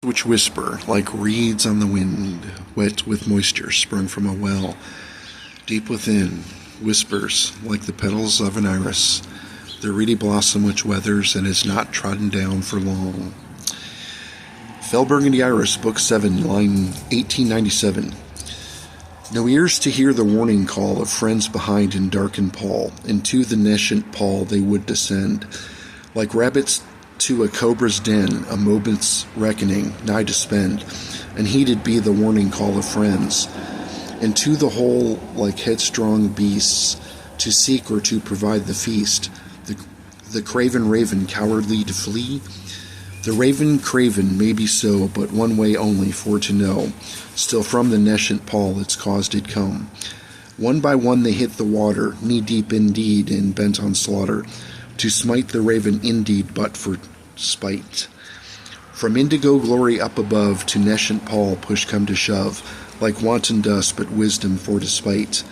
which whisper like reeds on the wind, wet with moisture sprung from a well. Deep within, whispers like the petals of an iris, the reedy blossom which weathers and is not trodden down for long. Fell Burgundy Iris, Book 7, line 1897. No ears to hear the warning call of friends behind in darkened pall. Into the nescient pall they would descend, like rabbits to a cobra's den, a moment's reckoning nigh to spend, and heeded be the warning call of friends. Into the hole, like headstrong beasts, to seek or to provide the feast, the craven raven cowardly to flee. The raven craven may be so, but one way only for to know. Still from the nescient pall its cause did come. One by one they hit the water, knee-deep indeed, and bent on slaughter, to smite the raven indeed but for spite. From indigo glory up above, to nescient pall push come to shove, like wanton dust but wisdom for despite.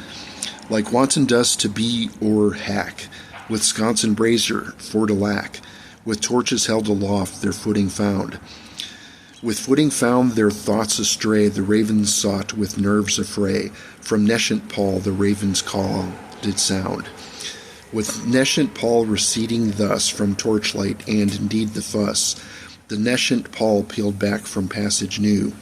Like wanton dust to be or hack, with sconce and brazier for to lack, with torches held aloft their footing found. With footing found their thoughts astray, the ravens sought with nerves affray. From nescient pall the raven's call did sound. With nescient pall receding thus from torchlight and indeed the fuss, the nescient pall peeled back from passage new.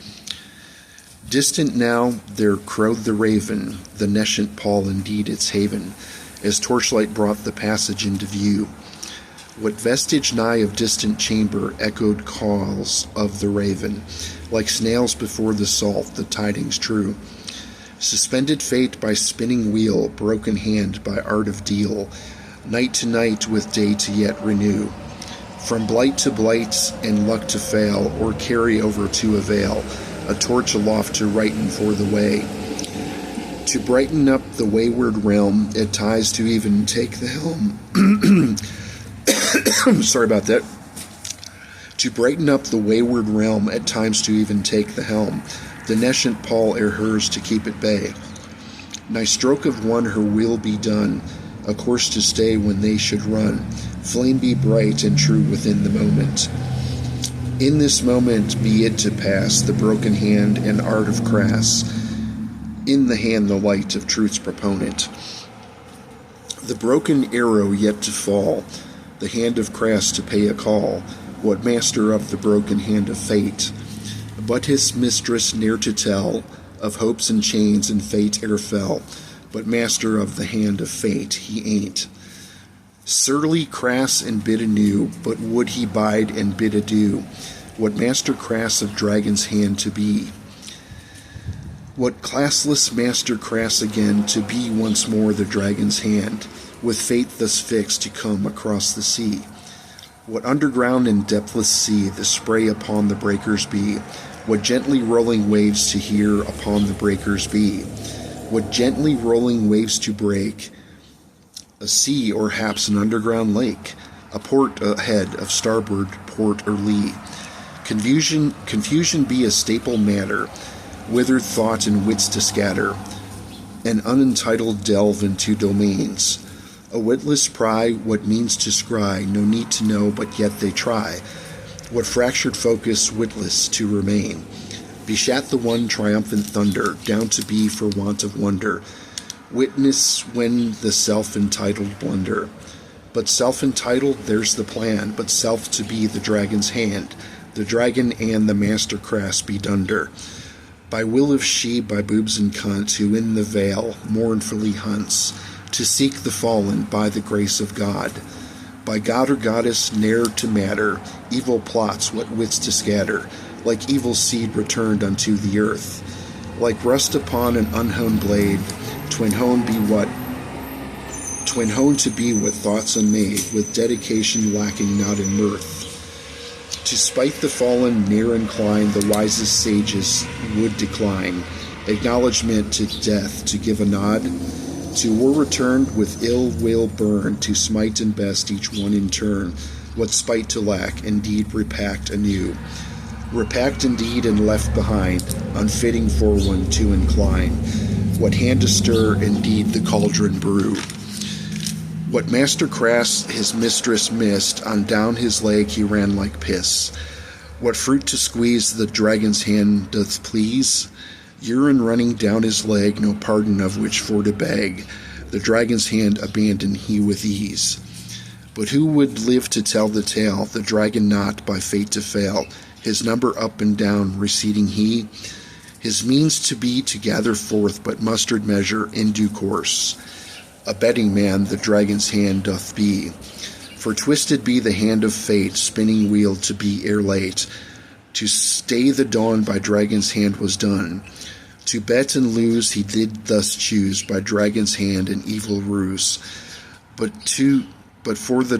Distant now there crowed the raven, the nescient pall indeed its haven, as torchlight brought the passage into view. What vestige nigh of distant chamber echoed calls of the raven, like snails before the salt, the tidings true. Suspended fate by spinning wheel, broken hand by art of deal, night to night with day to yet renew. From blight to blight and luck to fail, or carry over to avail, a torch aloft to brighten for the way. To brighten up the wayward realm, at ties to even take the helm. Sorry about that. To brighten up the wayward realm, at times to even take the helm, the nescient pall ere hers to keep at bay. Nigh stroke of one her will be done, a course to stay when they should run, flame be bright and true within the moment. In this moment be it to pass the broken hand and art of crass, in the hand the light of truth's proponent. The broken arrow yet to fall, the hand of crass to pay a call, what master of the broken hand of fate, but his mistress ne'er to tell, of hopes and chains and fate ere fell, but master of the hand of fate he ain't. Surly crass and bid anew, but would he bide and bid adieu, what master crass of dragon's hand to be? What classless master crass again to be once more the dragon's hand, with fate thus fixed to come across the sea? What underground and depthless sea the spray upon the breakers be? What gently rolling waves to hear upon the breakers be? What gently rolling waves to break? A sea or haps an underground lake, a port ahead of starboard port or lee. Confusion be a staple matter, withered thought and wits to scatter, an unentitled delve into domains. A witless pry what means to scry, no need to know, but yet they try. What fractured focus witless to remain. Beshat the one triumphant thunder, down to be for want of wonder. Witness when the self-entitled blunder. But self-entitled, there's the plan, but self to be the dragon's hand, the dragon and the master crass be dunder. By will of she, by boobs and cunt, who in the vale mournfully hunts, to seek the fallen by the grace of God. By god or goddess ne'er to matter, evil plots what wits to scatter, like evil seed returned unto the earth. Like rust upon an unhoned blade, twin honed to be what thoughts unmade, with dedication lacking not in mirth. To spite the fallen near incline, the wisest sages would decline. Acknowledgement to death to give a nod, to war returned with ill will burn, to smite and best each one in turn, what spite to lack, indeed repacked anew. Repacked indeed and left behind, unfitting for one to incline, what hand to stir, indeed the cauldron brew. What Master Crass his mistress missed, on down his leg he ran like piss. What fruit to squeeze the dragon's hand doth please? Urine running down his leg, no pardon of which for to beg. The dragon's hand abandoned he with ease. But who would live to tell the tale? The dragon not by fate to fail, his number up and down receding he. His means to be to gather forth but mustered measure in due course. A betting man the dragon's hand doth be. For twisted be the hand of fate, spinning wheel to be ere late. To stay the dawn by dragon's hand was done. To bet and lose he did thus choose, by dragon's hand an evil ruse. But for to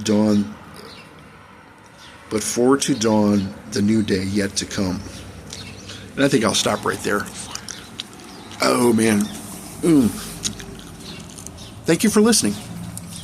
dawn the new day yet to come. And I think I'll stop right there. Oh man. Thank you for listening.